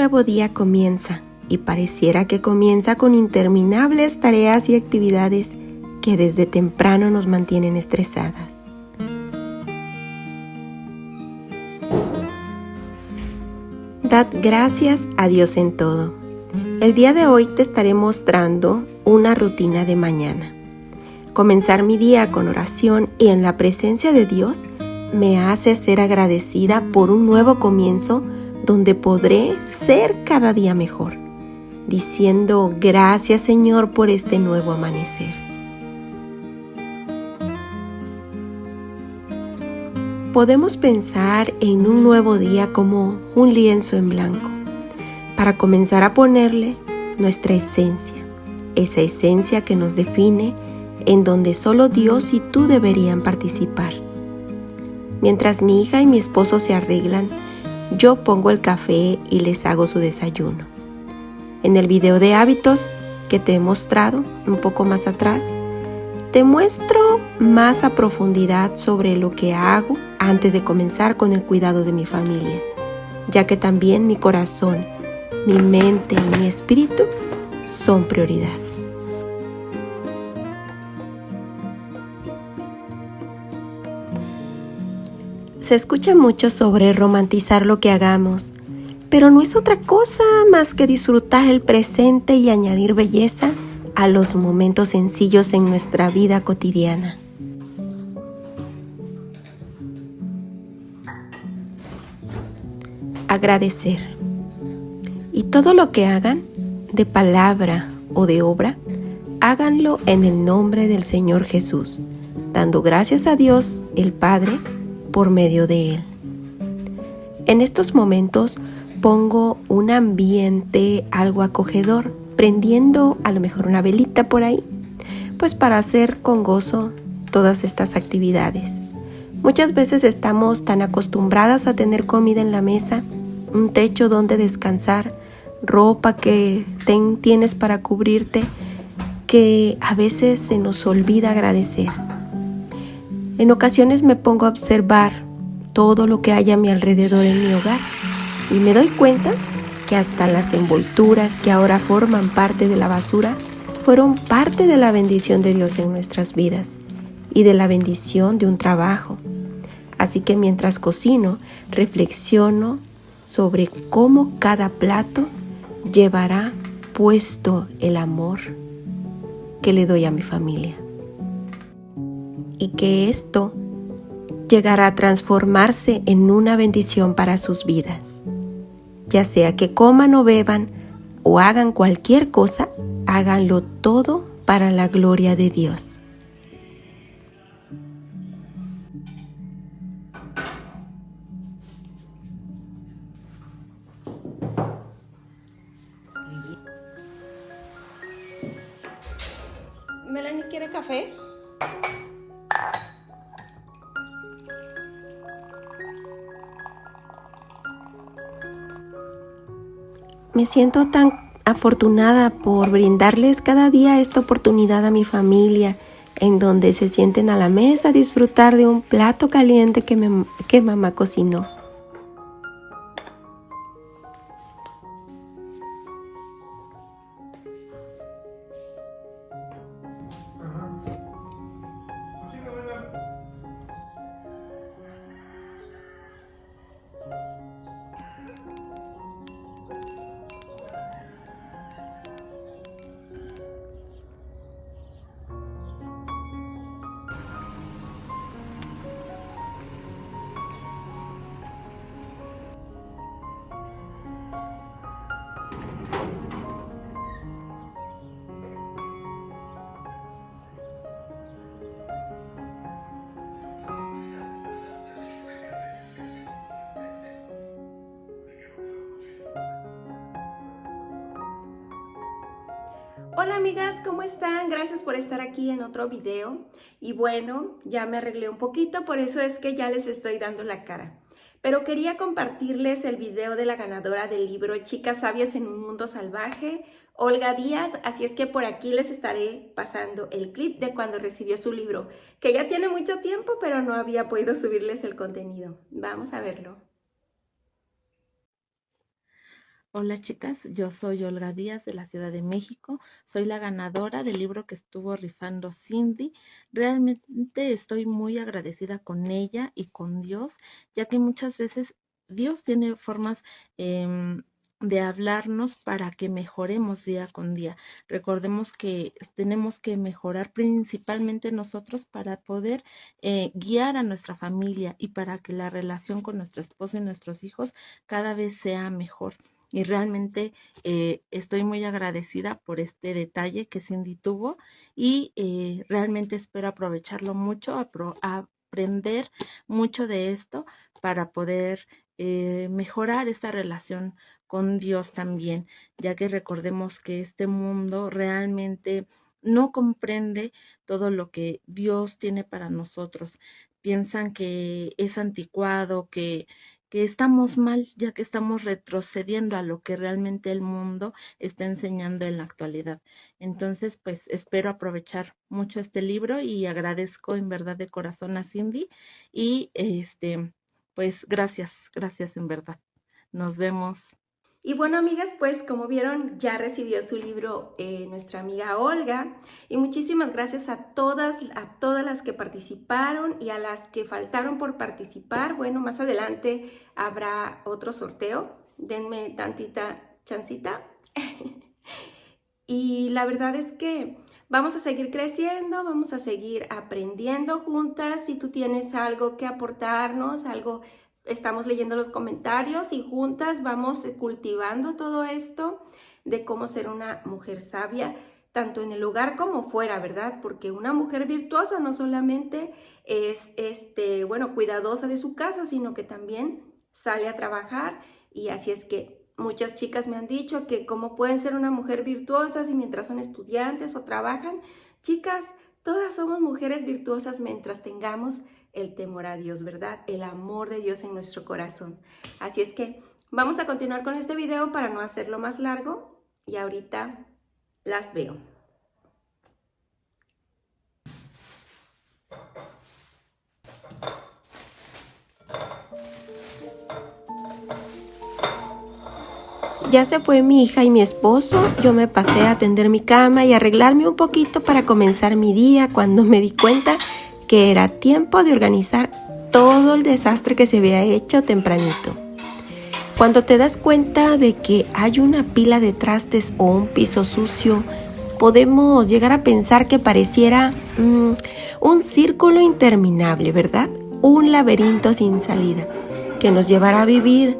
nuevo día comienza y pareciera que comienza con interminables tareas y actividades que desde temprano nos mantienen estresadas. Dad gracias a Dios en todo. El día de hoy te estaré mostrando una rutina de mañana. Comenzar mi día con oración y en la presencia de Dios me hace ser agradecida por un nuevo comienzo donde podré ser cada día mejor, diciendo gracias Señor por este nuevo amanecer. Podemos pensar en un nuevo día como un lienzo en blanco, para comenzar a ponerle nuestra esencia, esa esencia que nos define, en donde solo Dios y tú deberían participar. Mientras mi hija y mi esposo se arreglan, yo pongo el café y les hago su desayuno. En el video de hábitos que te he mostrado un poco más atrás, te muestro más a profundidad sobre lo que hago antes de comenzar con el cuidado de mi familia, ya que también mi corazón, mi mente y mi espíritu son prioridad. Se escucha mucho sobre romantizar lo que hagamos, pero no es otra cosa más que disfrutar el presente y añadir belleza a los momentos sencillos en nuestra vida cotidiana. Agradecer. Y todo lo que hagan, de palabra o de obra, háganlo en el nombre del Señor Jesús, dando gracias a Dios, el Padre, por medio de Él. En estos momentos pongo un ambiente algo acogedor, prendiendo a lo mejor una velita por ahí, pues para hacer con gozo todas estas actividades. Muchas veces estamos tan acostumbradas a tener comida en la mesa, un techo donde descansar, ropa que tienes para cubrirte, que a veces se nos olvida agradecer. En ocasiones me pongo a observar todo lo que hay a mi alrededor en mi hogar y me doy cuenta que hasta las envolturas que ahora forman parte de la basura fueron parte de la bendición de Dios en nuestras vidas y de la bendición de un trabajo. Así que mientras cocino, reflexiono sobre cómo cada plato llevará puesto el amor que le doy a mi familia. Y que esto llegará a transformarse en una bendición para sus vidas. Ya sea que coman o beban o hagan cualquier cosa, háganlo todo para la gloria de Dios. Melanie, ¿quiere café? Me siento tan afortunada por brindarles cada día esta oportunidad a mi familia, en donde se sienten a la mesa a disfrutar de un plato caliente que mamá cocinó. Hola amigas, ¿cómo están? Gracias por estar aquí en otro video. Y bueno, ya me arreglé un poquito, por eso es que ya les estoy dando la cara. Pero quería compartirles el video de la ganadora del libro Chicas Sabias en un Mundo Salvaje, Olga Díaz, así es que por aquí les estaré pasando el clip de cuando recibió su libro, que ya tiene mucho tiempo, pero no había podido subirles el contenido. Vamos a verlo. Hola chicas, yo soy Olga Díaz de la Ciudad de México, soy la ganadora del libro que estuvo rifando Cindy. Realmente estoy muy agradecida con ella y con Dios, ya que muchas veces Dios tiene formas de hablarnos para que mejoremos día con día. Recordemos que tenemos que mejorar principalmente nosotros para poder guiar a nuestra familia y para que la relación con nuestro esposo y nuestros hijos cada vez sea mejor. Y realmente estoy muy agradecida por este detalle que Cindy tuvo y realmente espero aprovecharlo mucho, aprender mucho de esto para poder mejorar esta relación con Dios también, ya que recordemos que este mundo realmente no comprende todo lo que Dios tiene para nosotros. Piensan que es anticuado, que estamos mal, ya que estamos retrocediendo a lo que realmente el mundo está enseñando en la actualidad. Entonces, pues espero aprovechar mucho este libro y agradezco en verdad de corazón a Cindy y pues gracias en verdad. Nos vemos. Y bueno, amigas, pues como vieron, ya recibió su libro nuestra amiga Olga. Y muchísimas gracias a todas las que participaron y a las que faltaron por participar. Bueno, más adelante habrá otro sorteo. Denme tantita chancita. Y la verdad es que vamos a seguir creciendo, vamos a seguir aprendiendo juntas. Si tú tienes algo que aportarnos, algo, estamos leyendo los comentarios y juntas vamos cultivando todo esto de cómo ser una mujer sabia, tanto en el hogar como fuera, ¿verdad? Porque una mujer virtuosa no solamente es, bueno, cuidadosa de su casa, sino que también sale a trabajar. Y así es que muchas chicas me han dicho que cómo pueden ser una mujer virtuosa si mientras son estudiantes o trabajan. Chicas, todas somos mujeres virtuosas mientras tengamos el temor a Dios, ¿verdad? El amor de Dios en nuestro corazón. Así es que vamos a continuar con este video para no hacerlo más largo y ahorita las veo. Ya se fue mi hija y mi esposo, yo me pasé a atender mi cama y arreglarme un poquito para comenzar mi día cuando me di cuenta que era tiempo de organizar todo el desastre que se había hecho tempranito. Cuando te das cuenta de que hay una pila de trastes o un piso sucio, podemos llegar a pensar que pareciera un círculo interminable, ¿verdad? Un laberinto sin salida, que nos llevará a vivir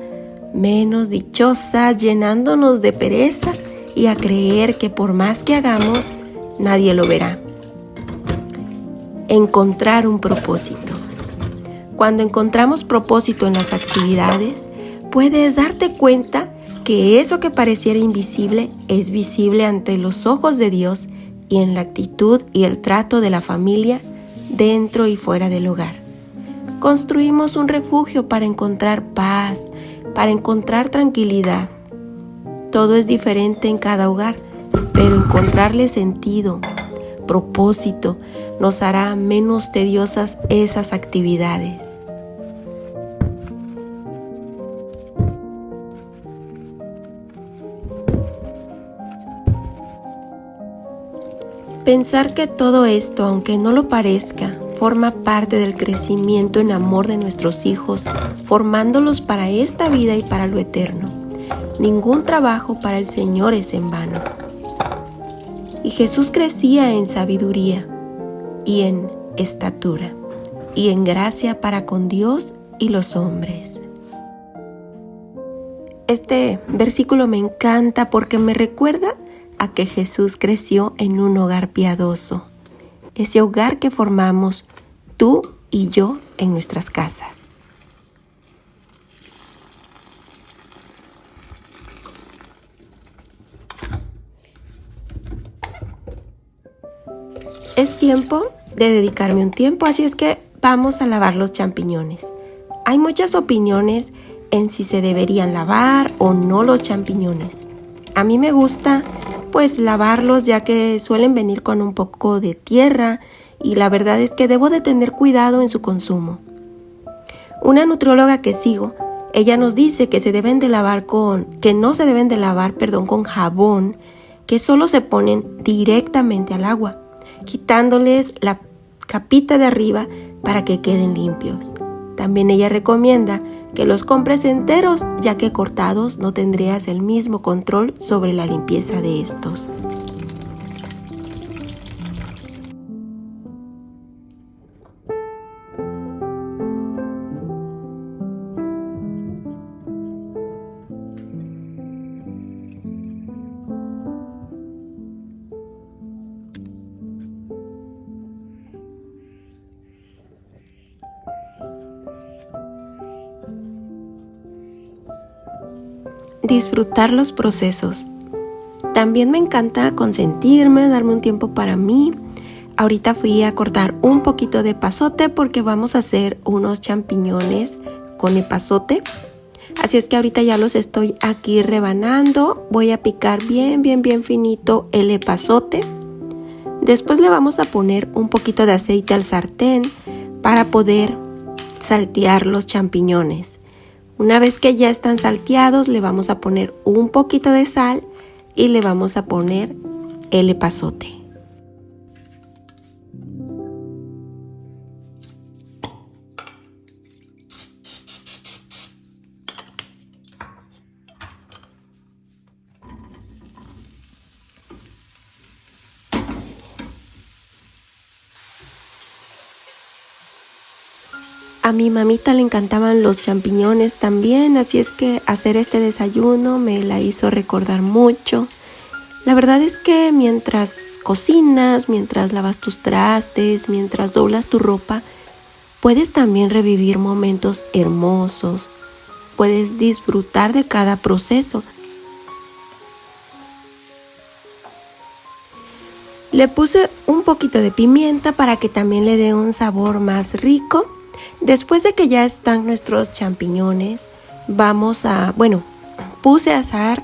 menos dichosas, llenándonos de pereza y a creer que por más que hagamos, nadie lo verá. Encontrar un propósito. Cuando encontramos propósito en las actividades, puedes darte cuenta que eso que pareciera invisible es visible ante los ojos de Dios y en la actitud y el trato de la familia dentro y fuera del hogar. Construimos un refugio para encontrar paz, para encontrar tranquilidad. Todo es diferente en cada hogar, pero encontrarle sentido, propósito, nos hará menos tediosas esas actividades. Pensar que todo esto, aunque no lo parezca, forma parte del crecimiento en amor de nuestros hijos, formándolos para esta vida y para lo eterno. Ningún trabajo para el Señor es en vano. Y Jesús crecía en sabiduría y en estatura y en gracia para con Dios y los hombres. Este versículo me encanta porque me recuerda a que Jesús creció en un hogar piadoso, ese hogar que formamos tú y yo en nuestras casas. Es tiempo de dedicarme un tiempo, así es que vamos a lavar los champiñones. Hay muchas opiniones en si se deberían lavar o no los champiñones. A mí me gusta pues lavarlos ya que suelen venir con un poco de tierra y la verdad es que debo de tener cuidado en su consumo. Una nutrióloga que sigo ella nos dice que no se deben de lavar, con jabón, que solo se ponen directamente al agua, quitándoles la capita de arriba para que queden limpios. También ella recomienda que los compres enteros, ya que cortados no tendrías el mismo control sobre la limpieza de estos. Disfrutar los procesos. También me encanta consentirme, darme un tiempo para mí. Ahorita fui a cortar un poquito de epazote porque vamos a hacer unos champiñones con epazote. Así es que ahorita ya los estoy aquí rebanando. Voy a picar bien finito el epazote. Después le vamos a poner un poquito de aceite al sartén para poder saltear los champiñones. Una vez que ya están salteados, le vamos a poner un poquito de sal y le vamos a poner el epazote. A mi mamita le encantaban los champiñones también, así es que hacer este desayuno me la hizo recordar mucho. La verdad es que mientras cocinas, mientras lavas tus trastes, mientras doblas tu ropa, puedes también revivir momentos hermosos. Puedes disfrutar de cada proceso. Le puse un poquito de pimienta para que también le dé un sabor más rico. Después de que ya están nuestros champiñones, puse a asar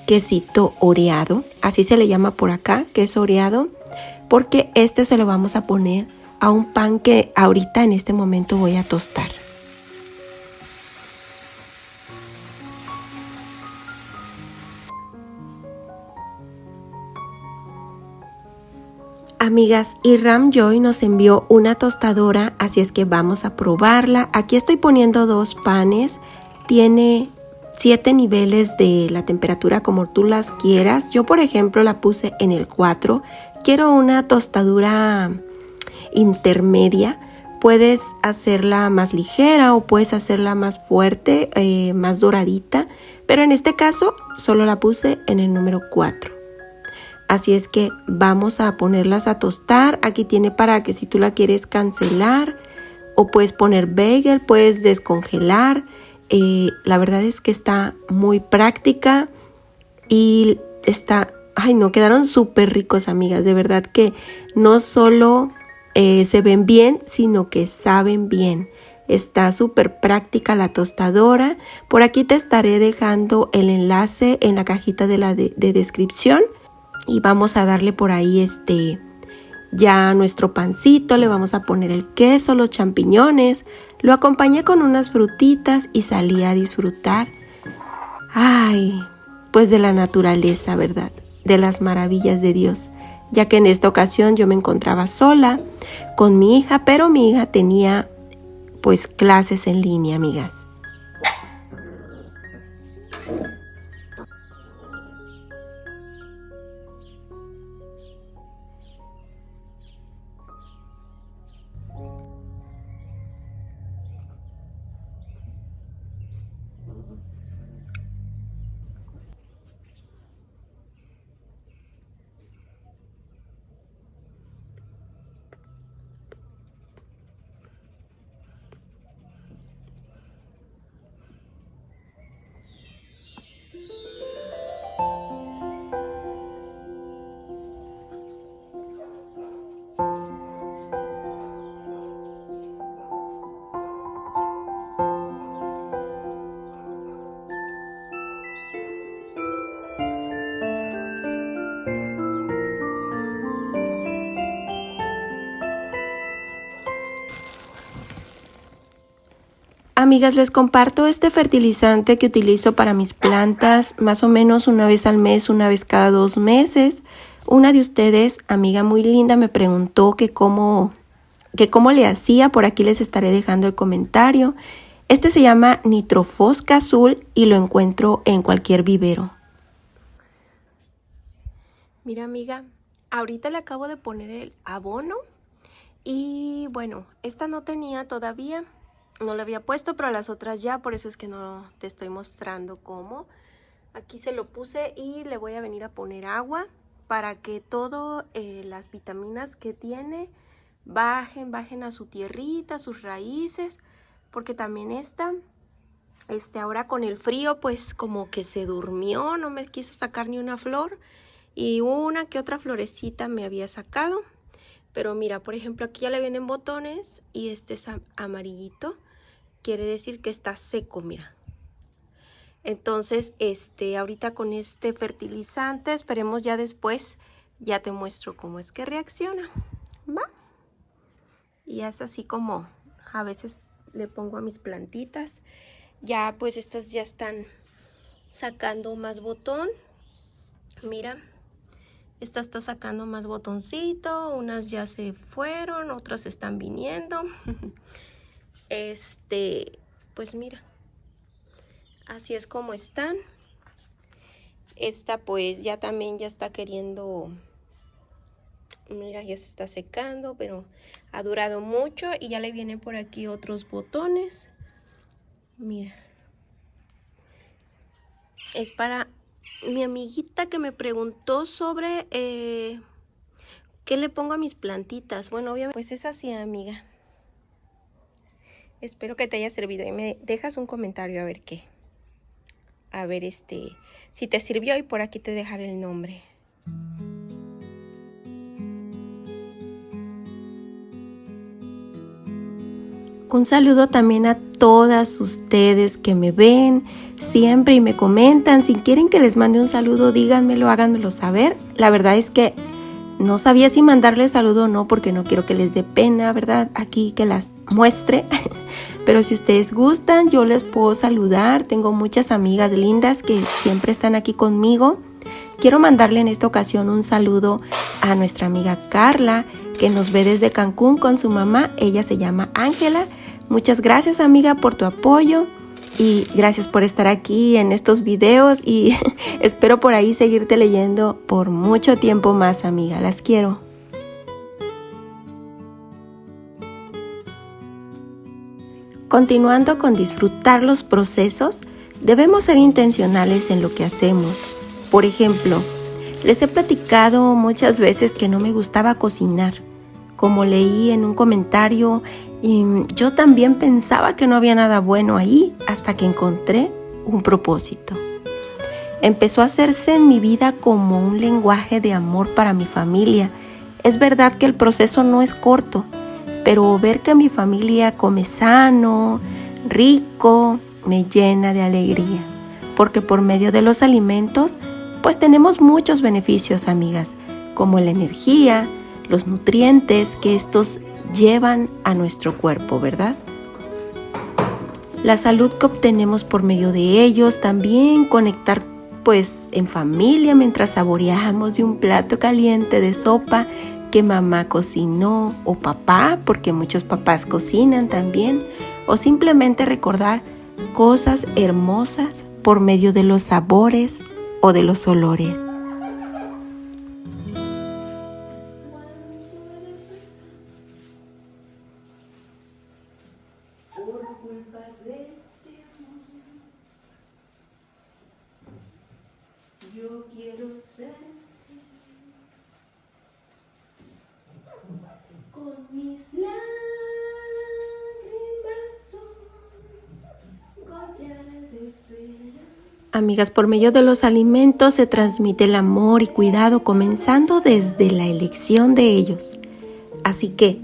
quesito oreado, así se le llama por acá, queso oreado, porque este se lo vamos a poner a un pan que ahorita en este momento voy a tostar. Amigas, y Ram Joy nos envió una tostadora, así es que vamos a probarla. Aquí estoy poniendo 2 panes, tiene 7 niveles de la temperatura como tú las quieras. Yo, por ejemplo, la puse en el 4. Quiero una tostadura intermedia. Puedes hacerla más ligera o puedes hacerla más fuerte, más doradita, pero en este caso solo la puse en el número 4. Así es que vamos a ponerlas a tostar. Aquí tiene para que si tú la quieres cancelar o puedes poner bagel, puedes descongelar. La verdad es que está muy práctica y quedaron súper ricos, amigas. De verdad que no solo se ven bien, sino que saben bien. Está súper práctica la tostadora. Por aquí te estaré dejando el enlace en la cajita de descripción. Y vamos a darle por ahí ya nuestro pancito, le vamos a poner el queso, los champiñones. Lo acompañé con unas frutitas y salí a disfrutar. Pues de la naturaleza, ¿verdad? De las maravillas de Dios. Ya que en esta ocasión yo me encontraba sola con mi hija, pero mi hija tenía pues clases en línea, amigas. Amigas, les comparto este fertilizante que utilizo para mis plantas más o menos una vez al mes, una vez cada 2 meses. Una de ustedes, amiga muy linda, me preguntó que cómo le hacía. Por aquí les estaré dejando el comentario. Este se llama Nitrofosca Azul y lo encuentro en cualquier vivero. Mira, amiga, ahorita le acabo de poner el abono y bueno, esta no tenía todavía. No lo había puesto, pero las otras ya, por eso es que no te estoy mostrando cómo. Aquí se lo puse y le voy a venir a poner agua para que todas las vitaminas que tiene bajen a su tierrita, a sus raíces, porque también ahora con el frío pues como que se durmió, no me quiso sacar ni una flor y una que otra florecita me había sacado. Pero mira, por ejemplo, aquí ya le vienen botones y este es amarillito. Quiere decir que está seco, mira. Entonces, ahorita con este fertilizante, esperemos ya después, ya te muestro cómo es que reacciona, ¿va? Y es así como a veces le pongo a mis plantitas. Ya, pues estas ya están sacando más botón. Mira, esta está sacando más botoncito, unas ya se fueron, otras están viniendo. Pues mira, así es como están. Esta pues ya también ya está queriendo, mira, ya se está secando, pero ha durado mucho y ya le vienen por aquí otros botones. Mira, es para mi amiguita que me preguntó sobre qué le pongo a mis plantitas. Bueno, obviamente pues es así, amiga. Espero que te haya servido y me dejas un comentario a ver qué. A ver si te sirvió y por aquí te dejaré el nombre. Un saludo también a todas ustedes que me ven siempre y me comentan. Si quieren que les mande un saludo, díganmelo, háganmelo saber. La verdad es que no sabía si mandarles saludo o no porque no quiero que les dé pena, ¿verdad? Aquí que las muestre. Pero si ustedes gustan, yo les puedo saludar. Tengo muchas amigas lindas que siempre están aquí conmigo. Quiero mandarle en esta ocasión un saludo a nuestra amiga Carla, que nos ve desde Cancún con su mamá. Ella se llama Ángela. Muchas gracias, amiga, por tu apoyo y gracias por estar aquí en estos videos y espero por ahí seguirte leyendo por mucho tiempo más, amiga. Las quiero. Continuando con disfrutar los procesos, debemos ser intencionales en lo que hacemos. Por ejemplo, les he platicado muchas veces que no me gustaba cocinar. Como leí en un comentario, yo también pensaba que no había nada bueno ahí hasta que encontré un propósito. Empezó a hacerse en mi vida como un lenguaje de amor para mi familia. Es verdad que el proceso no es corto, pero ver que mi familia come sano, rico, me llena de alegría. Porque por medio de los alimentos, pues tenemos muchos beneficios, amigas, como la energía, los nutrientes que estos llevan a nuestro cuerpo, ¿verdad? La salud que obtenemos por medio de ellos, también conectar pues en familia mientras saboreamos de un plato caliente de sopa que mamá cocinó o papá, porque muchos papás cocinan también, o simplemente recordar cosas hermosas por medio de los sabores o de los olores. Por culpa de este amor, yo quiero ser con mis lágrimas son Goya de pena. Amigas, por medio de los alimentos se transmite el amor y cuidado, comenzando desde la elección de ellos. Así que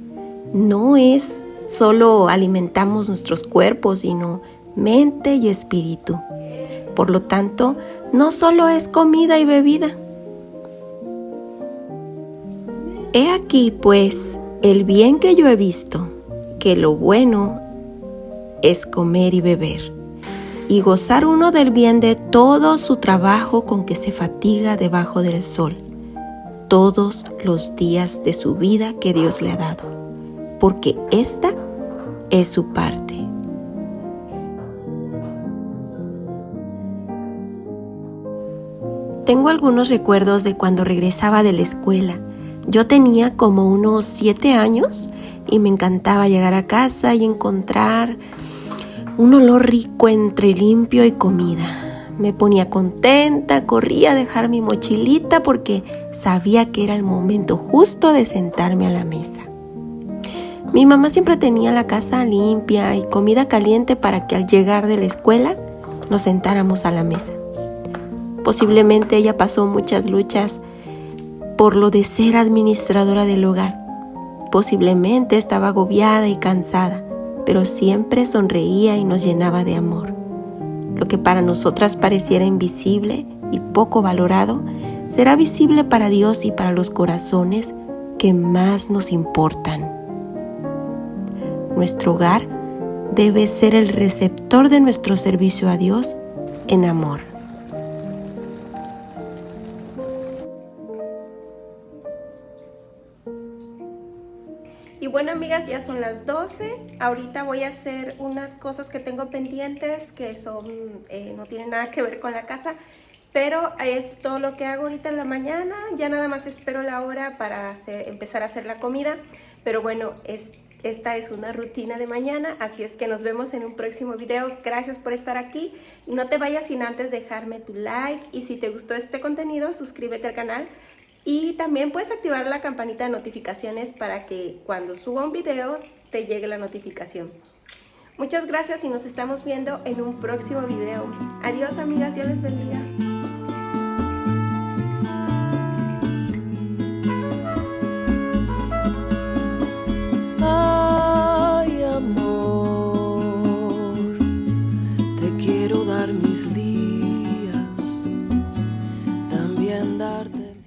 no es solo alimentamos nuestros cuerpos, sino mente y espíritu. Por lo tanto, no solo es comida y bebida. He aquí, pues, el bien que yo he visto, que lo bueno es comer y beber, y gozar uno del bien de todo su trabajo con que se fatiga debajo del sol, todos los días de su vida que Dios le ha dado, porque esta es su parte. Tengo algunos recuerdos de cuando regresaba de la escuela. Yo tenía como unos 7 años y me encantaba llegar a casa y encontrar un olor rico entre limpio y comida. Me ponía contenta, corría a dejar mi mochilita porque sabía que era el momento justo de sentarme a la mesa. Mi mamá siempre tenía la casa limpia y comida caliente para que al llegar de la escuela nos sentáramos a la mesa. Posiblemente ella pasó muchas luchas por lo de ser administradora del hogar. Posiblemente estaba agobiada y cansada, pero siempre sonreía y nos llenaba de amor. Lo que para nosotras pareciera invisible y poco valorado, será visible para Dios y para los corazones que más nos importan. Nuestro hogar debe ser el receptor de nuestro servicio a Dios en amor. Y bueno, amigas, ya son las 12. Ahorita voy a hacer unas cosas que tengo pendientes que son no tienen nada que ver con la casa, pero es todo lo que hago ahorita en la mañana. Ya nada más espero la hora para empezar a hacer la comida. Pero bueno, esta es una rutina de mañana, así es que nos vemos en un próximo video. Gracias por estar aquí y no te vayas sin antes dejarme tu like, y si te gustó este contenido, suscríbete al canal. Y también puedes activar la campanita de notificaciones para que cuando suba un video te llegue la notificación. Muchas gracias y nos estamos viendo en un próximo video. Adiós, amigas, Dios les bendiga.